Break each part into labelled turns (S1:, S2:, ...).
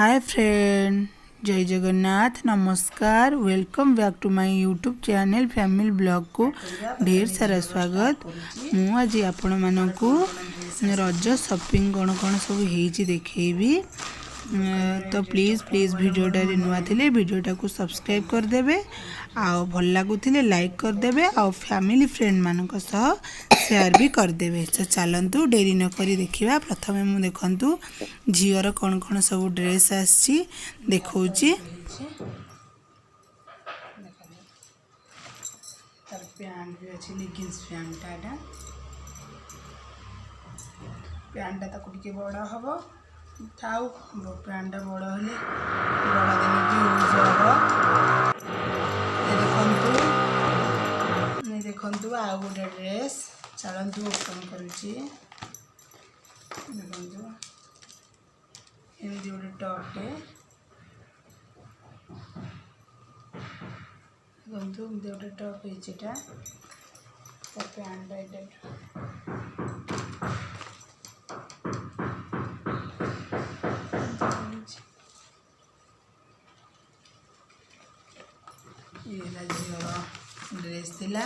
S1: Hi friend, जय जगन्नाथ, नमस्कार। Welcome back to my YouTube channel family blog को ढेर सारा स्वागत। मु आज आपण मानकू रज शॉपिंग कौन कौन सब होईची देखेबी। तो प्लीज़ वीडियोटा नुआ थे वीडियोटा को सब्सक्राइब करदेवे, आउ भल लगुले लाइक करदेवे, आउ फैमिली फ्रेंड मानक सह शेयर भी करदेवे। तो चलतु डेरी न करी देखिबा। प्रथम मु देखंतु झीवर कौन कौन सब ड्रेस आसी देखौची। तार पैंट भी अच्छी लेगिंग्स पैंटा पैंटा ताको टिके बड़ हम थाउ पैंटा बड़ हेले बड़ दिन की यूज हम। देखंतु आ गोटे ड्रेस चलतु ओपन करुची। देखंतु एमती गोटे टॉपटे देखंतु एमती गोटे टॉप होइछिटा पैंटा ये झीवर ड्रेस थिला।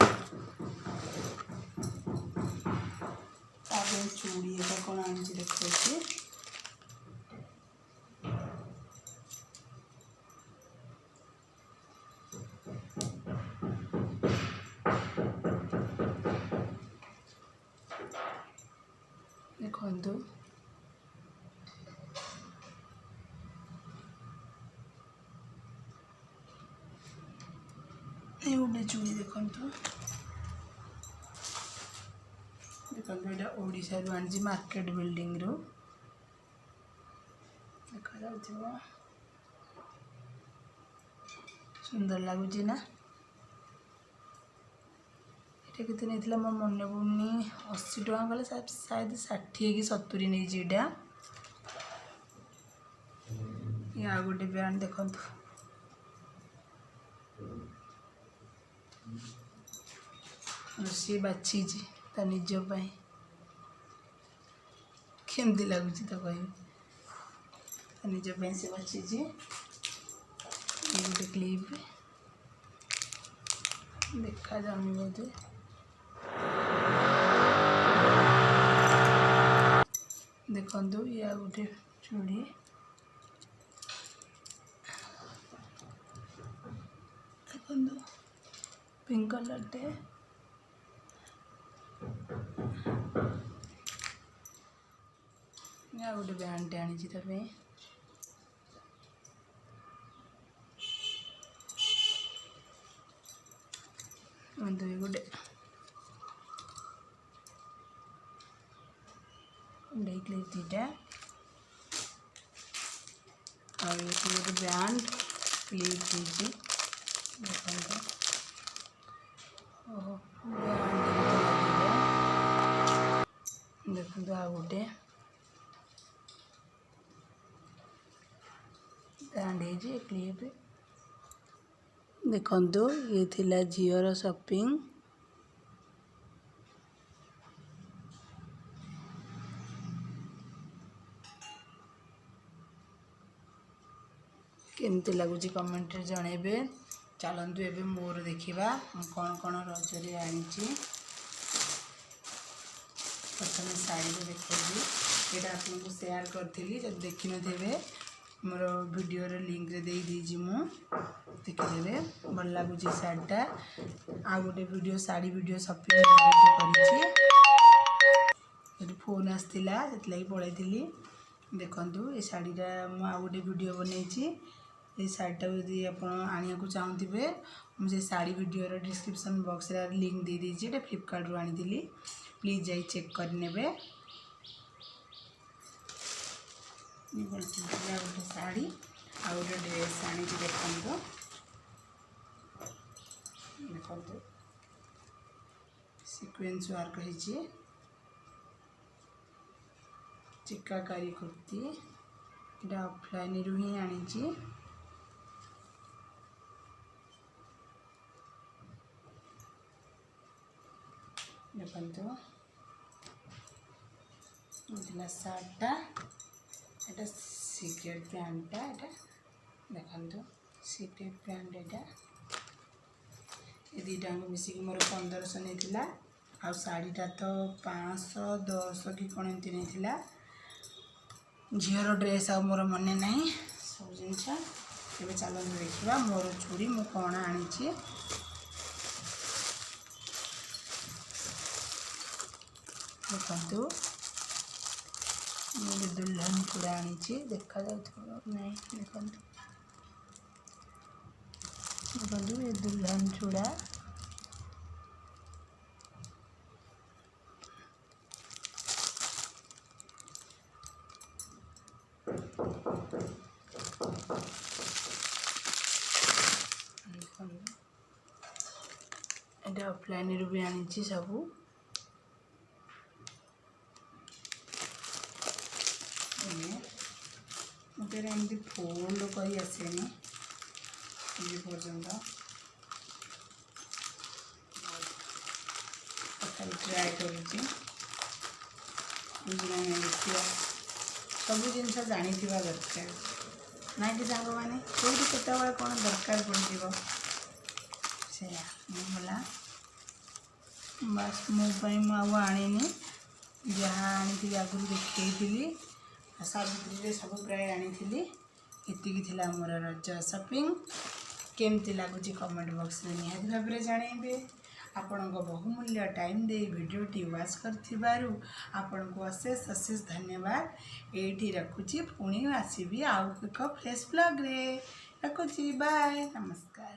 S1: चूड़ी एटा कौन आनी देखिए देखो ये गोटे चूड़ी देखो देखो ये ओडिशा रु आनी मार्केट बिल्डिंग रू देखा जाउथिबो। सुंदर लगुच ना। ये केते नहीं मोर मन पड़नी 80 टका गले शायद 60 कि 70 नहीं जीटा। या गोटे पैंट देखो सी बाछी ता निज केमती लगुच तो कह निज से बाछी गोटे क्लिप देखा जाऊनी बोधे। देखो या गोटे चूड़ी देखो पिंक कलर टे या गोटे बैंड टे आनी तपे गोटे क्लिप दीटा और गोटे बैंड क्लिप दीजिए देखो देखो आ गोटे बैंड है क्लिप देखो ये थिला झीवर शॉपिंग। केमती लगुच कमेंट रे जणेबे। चलतु एबे मोर देखिबा कौन कौन रजरे आनी। प्रथम शाढ़ी को देखिए ये आपको शेयर करी जब देखी थे मोर वीडियो लिंक रे दे दीजी मु देखिदेवे। भल लगुच शाढ़ीटा आ गोटे वीडियो शाढ़ी वीडियो शॉपिंग कर फोन आसला से पलैली। देखु ये शाढ़ीटा मुझे गोटे वीडियो बनई। ये शाढ़ीटा यदि आप आने को चाहूे मुझे शाढ़ी वीडियो डिस्क्रिप्शन बॉक्स रे लिंक दे दीजिए। ये फ्लिपकार्ट रू आनी प्लीज जाई चेक करने। गोटे शाढ़ी आ गोटे ड्रेस आनी देखो देखो सीक्वेंस वर्क है चिकाकारी कुर्ती ये ऑफलाइन रू ही आनी। देखो शार्टा सीक्रेट पैंटा एटा देखो सीक्रेट पैंट एटा ये दुटा मिसिक मोर 1500 नहीं आ शाढ़ीटा तो 510 कि कौन एमती नहीं झीर ड्रेस आ मोर मन ना सब जिनस तेज चलते देखा मोर चूड़ी मु कौन आनी देखु मुझे दुल्हन चूड़ा आनी देखा नहीं देखु देखु ये दुल्हन चूड़ा एटा ऑफलाइन रू भी आनी सबू मत एमती फोल्ड कर आसेनी ये पर्यंत ट्राए करुँची देखिए सब जिन जानी दरकार ना कि सांग मैंने कौटी केत कौन दरकार पड़ से गला बस मोपाई मुझे जहाँ आनी आगुरी देखी सावित्री सब प्राय आनी ये मोर रज शॉपिंग केमती लगुच कमेंट बॉक्स में निहाती भाव में जानवे आपण को बहुमूल्य टाइम दे वीडियोटी वाच कर आपण को अशेष अशेष धन्यवाद ये रखुची पुणी आसबि आउ एक फ्रेश ब्लॉग रे रखुची बाय नमस्कार।